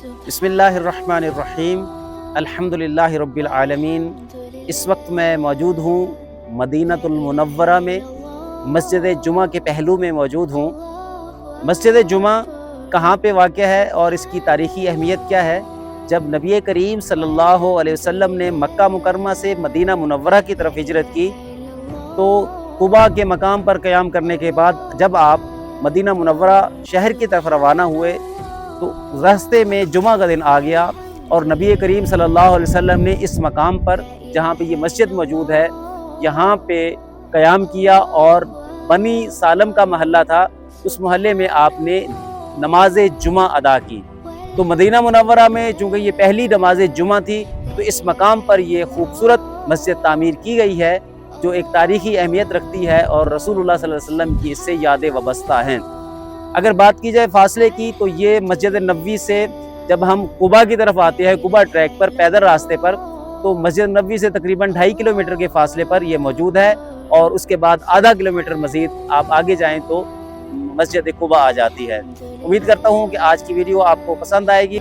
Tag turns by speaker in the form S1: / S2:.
S1: بسم اللہ الرحمن الرحیم الحمدللہ رب العالمین۔ اس وقت میں موجود ہوں مدینہ المنورہ میں، مسجد جمعہ کے پہلو میں موجود ہوں۔ مسجد جمعہ کہاں پہ واقع ہے اور اس کی تاریخی اہمیت کیا ہے؟ جب نبی کریم صلی اللہ علیہ وسلم نے مکہ مکرمہ سے مدینہ منورہ کی طرف ہجرت کی تو قباء کے مقام پر قیام کرنے کے بعد جب آپ مدینہ منورہ شہر کی طرف روانہ ہوئے تو راستے میں جمعہ کا دن آ گیا اور نبی کریم صلی اللہ علیہ وسلم نے اس مقام پر جہاں پہ یہ مسجد موجود ہے یہاں پہ قیام کیا، اور بنی سالم کا محلہ تھا، اس محلے میں آپ نے نماز جمعہ ادا کی۔ تو مدینہ منورہ میں چونکہ یہ پہلی نماز جمعہ تھی تو اس مقام پر یہ خوبصورت مسجد تعمیر کی گئی ہے جو ایک تاریخی اہمیت رکھتی ہے اور رسول اللہ صلی اللہ علیہ وسلم کی اس سے یادیں وابستہ ہیں۔ اگر بات کی جائے فاصلے کی تو یہ مسجد نبوی سے جب ہم قباء کی طرف آتے ہیں، قباء ٹریک پر پیدل راستے پر، تو مسجد نبوی سے تقریباً 2.5 کلومیٹر کے فاصلے پر یہ موجود ہے، اور اس کے بعد آدھا کلومیٹر مزید آپ آگے جائیں تو مسجد قباء آ جاتی ہے۔ امید کرتا ہوں کہ آج کی ویڈیو آپ کو پسند آئے گی۔